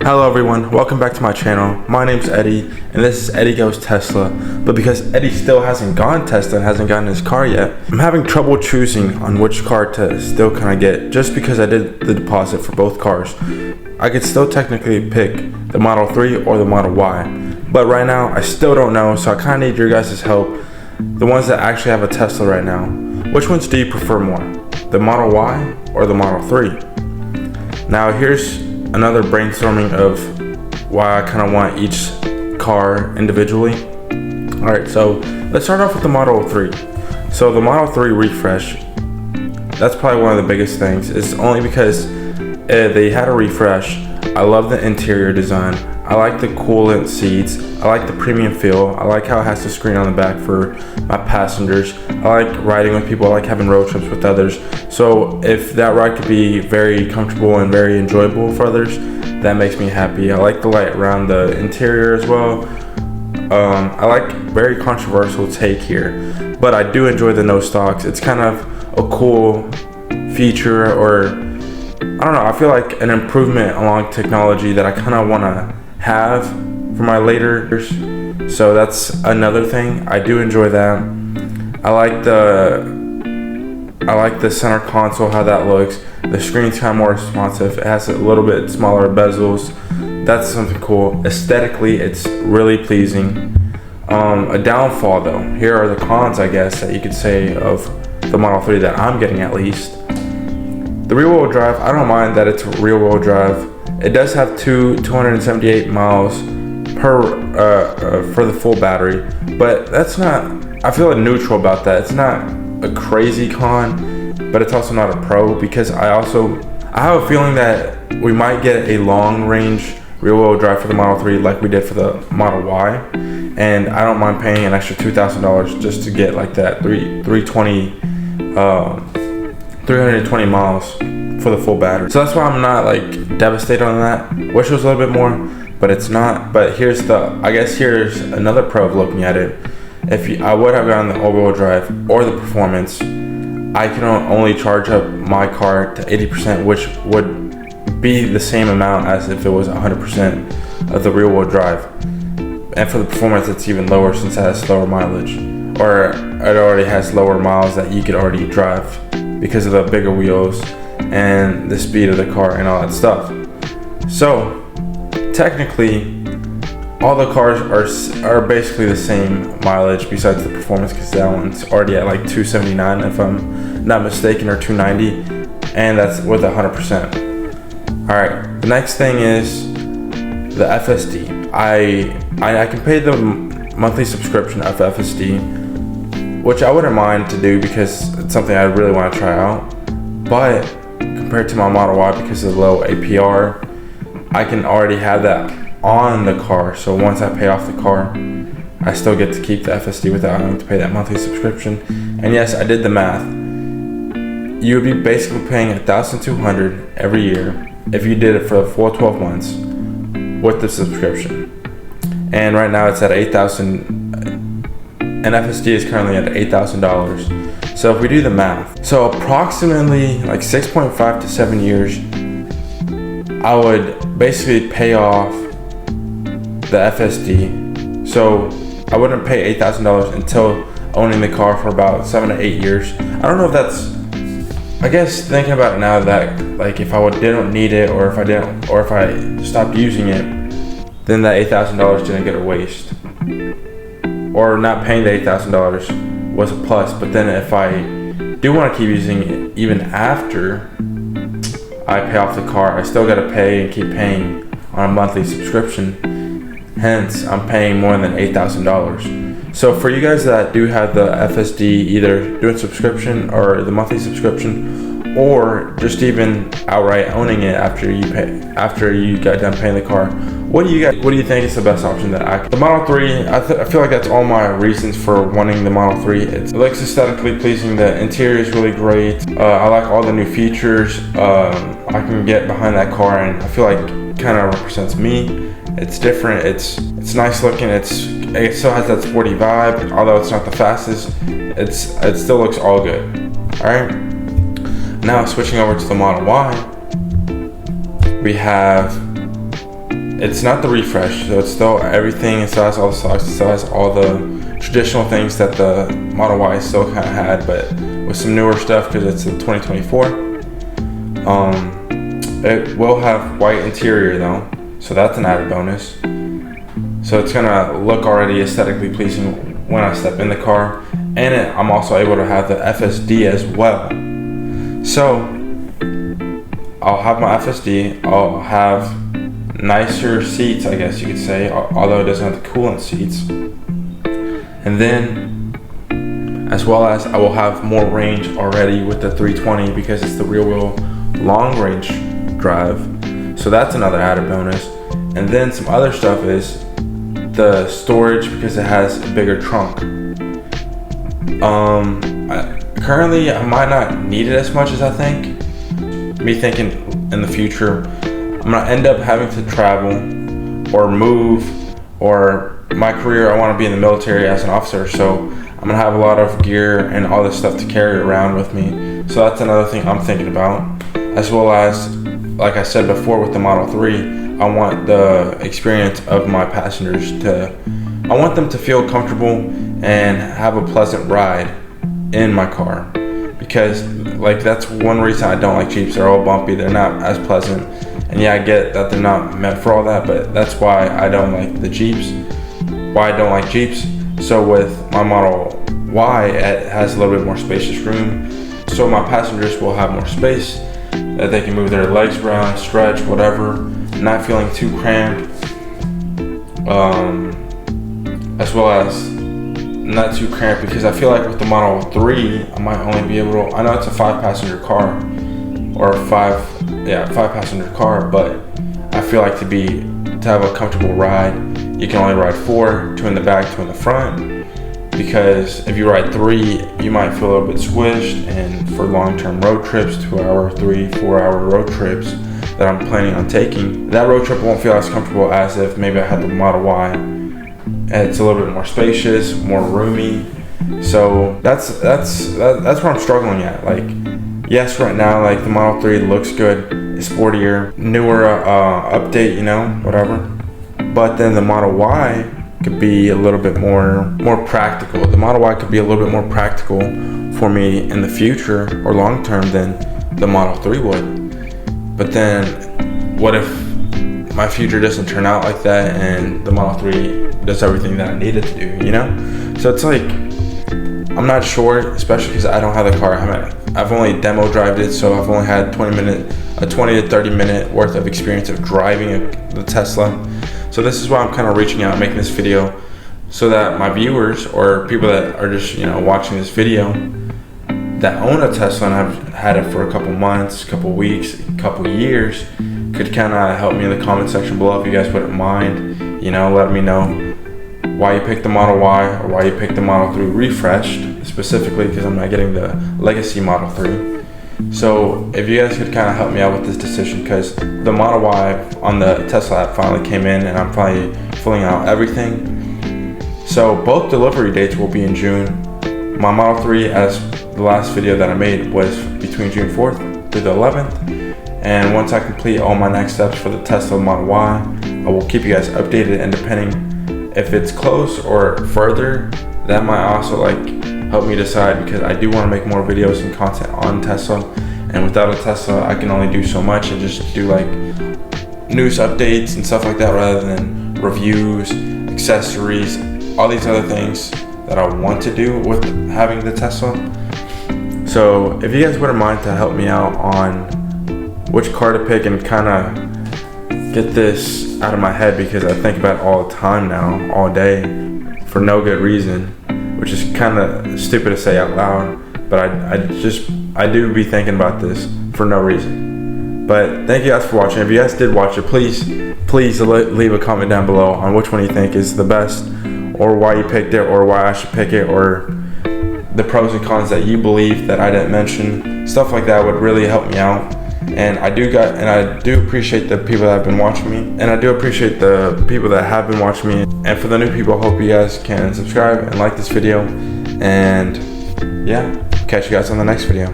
Hello everyone, welcome back to my channel. My name's Eddie, and this is Eddie Goes Tesla. But because Eddie still hasn't gone Tesla and hasn't gotten his car yet, I'm having trouble choosing on which car to still kind of get, just because I did the deposit for both cars. I could still technically pick the Model 3 or the Model Y, but right now I still don't know, so I kind of need your guys' help. The ones that actually have a Tesla right now. Which ones do you prefer more? The Model Y or the Model 3? Now here's another brainstorming of why I kind of want each car individually. Alright, so let's start off with the Model 3. So the Model 3 refresh, that's probably one of the biggest things. It's only because they had a refresh. I love the interior design. I like the coolant seats. I like the premium feel. I like how it has the screen on the back for my passengers. I like riding with people. I like having road trips with others. So if that ride could be very comfortable and very enjoyable for others, that makes me happy. I like the light around the interior as well. I like very controversial take here, but I do enjoy the no stocks. It's kind of a cool feature, or I don't know, I feel like an improvement along technology that I kind of want to have for my later years. So that's another thing. I do enjoy that. I like the center console, how that looks. The screen's kind of more responsive. It has a little bit smaller bezels. That's something cool. Aesthetically, it's really pleasing. A downfall though, here are the cons, I guess, that you could say of the Model 3 that I'm getting at least. The rear wheel drive, I don't mind that it's rear wheel drive. It does have 278 miles per for the full battery, but that's not, I feel neutral about that. It's not a crazy con, but it's also not a pro, because I have a feeling that we might get a long range rear wheel drive for the Model 3 like we did for the Model Y, and I don't mind paying an extra $2,000 just to get like that 320 miles for the full battery. So that's why I'm not like devastated on that. Wish it was a little bit more, but it's not. But here's another pro of looking at it. I would have gotten the all-wheel drive or the performance, I can only charge up my car to 80%, which would be the same amount as if it was 100% of the rear-wheel drive. And for the performance, it's even lower since it has lower mileage, or it already has lower miles that you could already drive because of the bigger wheels and the speed of the car and all that stuff. So technically all the cars are basically the same mileage besides the performance, because that one's already at like 279 if I'm not mistaken, or 290, and that's with 100%. Alright, the next thing is the FSD. I can pay the monthly subscription of FSD, which I wouldn't mind to do because it's something I really want to try out. But compared to my Model Y, because of the low APR, I can already have that on the car. So once I pay off the car, I still get to keep the FSD without having to pay that monthly subscription. And yes, I did the math. You would be basically paying $1,200 every year if you did it for the full 12 months with the subscription. And right now it's at $8,000, and FSD is currently at $8,000. So if we do the math, so approximately like 6.5 to 7 years, I would basically pay off the FSD. So I wouldn't pay $8,000 until owning the car for about 7 to 8 years. I don't know if that's, I guess thinking about it now, that like if I didn't need it, or if I stopped using it, then that $8,000 didn't get a waste. Or not paying the $8,000 was a plus. But then if I do want to keep using it even after I pay off the car, I still got to pay and keep paying on a monthly subscription. Hence, I'm paying more than $8,000. So for you guys that do have the FSD, either doing subscription or the monthly subscription, or just even outright owning it after you got done paying the car, what do you think is the best option the Model 3, I feel like that's all my reasons for wanting the Model 3. It looks aesthetically pleasing, the interior is really great, I like all the new features I can get behind that car, and I feel like it kind of represents me. It's different, it's nice looking, it still has that sporty vibe, although it's not the fastest, it still looks all good. Alright, now switching over to the Model Y, we have it's not the refresh, so it's still everything. It still has all the stocks, it still has all the traditional things that the Model Y still kind of had, but with some newer stuff because it's the 2024. It will have white interior though, so that's an added bonus. So it's gonna look already aesthetically pleasing when I step in the car, and I'm also able to have the FSD as well. So I'll have my FSD, I'll have nicer seats, I guess you could say, although it doesn't have the coolant seats. And then, as well as I will have more range already with the 320 because it's the rear wheel long range drive. So that's another added bonus. And then some other stuff is the storage because it has a bigger trunk. Currently I might not need it as much as I think. Me thinking in the future, I'm gonna end up having to travel or move, or my career, I wanna be in the military as an officer, so I'm gonna have a lot of gear and all this stuff to carry around with me. So that's another thing I'm thinking about. As well as, like I said before with the Model 3, I want the experience of my passengers I want them to feel comfortable and have a pleasant ride in my car. Because like that's one reason I don't like Jeeps. They're all bumpy, they're not as pleasant. And yeah, I get that they're not meant for all that, but that's why I don't like the Jeeps. Why I don't like Jeeps. So with my Model Y, it has a little bit more spacious room. So my passengers will have more space that they can move their legs around, stretch, whatever, not feeling too cramped. As well as not too cramped, because I feel like with the Model 3, I might only be able to, I know it's a 5-passenger car, or 5-passenger car, but I feel like to have a comfortable ride, you can only ride 4, 2 in the back, 2 in the front, because if you ride 3, you might feel a little bit squished, and for long-term road trips, 2-hour, 3-4 hour road trips that I'm planning on taking, that road trip won't feel as comfortable as if maybe I had the Model Y. It's a little bit more spacious, more roomy. So that's where I'm struggling at. Like, yes, right now, like the Model 3 looks good, it's sportier, newer update, you know, whatever. But then the Model Y could be a little bit more practical. The Model Y could be a little bit more practical for me in the future or long term than the Model 3 would. But then, what if my future doesn't turn out like that and the Model 3 does everything that I needed to do, you know? So it's like, I'm not sure, especially because I don't have the car. I've only demo drived it, so I've only had 20 to 30 minute worth of experience of driving the Tesla. So this is why I'm kind of reaching out and making this video, so that my viewers or people that are just, you know, watching this video that own a Tesla and have had it for a couple months, couple weeks, couple years, could kind of help me in the comment section below if you guys wouldn't mind, you know, let me know why you picked the Model Y or why you picked the Model 3 refreshed, specifically because I'm not getting the Legacy Model 3. So if you guys could kind of help me out with this decision, because the Model Y on the Tesla app finally came in and I'm finally filling out everything. So both delivery dates will be in June. My Model 3, as the last video that I made, was between June 4th through the 11th. And once I complete all my next steps for the Tesla Model Y, I will keep you guys updated, and depending if it's close or further, that might also like help me decide, because I do want to make more videos and content on Tesla, and without a Tesla I can only do so much and just do like news updates and stuff like that rather than reviews, accessories, all these other things that I want to do with having the Tesla. So if you guys wouldn't mind to help me out on which car to pick and kind of get this out of my head, because I think about it all the time now, all day, for no good reason, which is kind of stupid to say out loud, but I do be thinking about this for no reason. But thank you guys for watching. If you guys did watch it, please leave a comment down below on which one you think is the best, or why you picked it, or why I should pick it, or the pros and cons that you believe that I didn't mention. Stuff like that would really help me out. And I do appreciate the people that have been watching me, and I do appreciate the people that have been watching me. And for the new people, I hope you guys can subscribe and like this video, and yeah, catch you guys on the next video.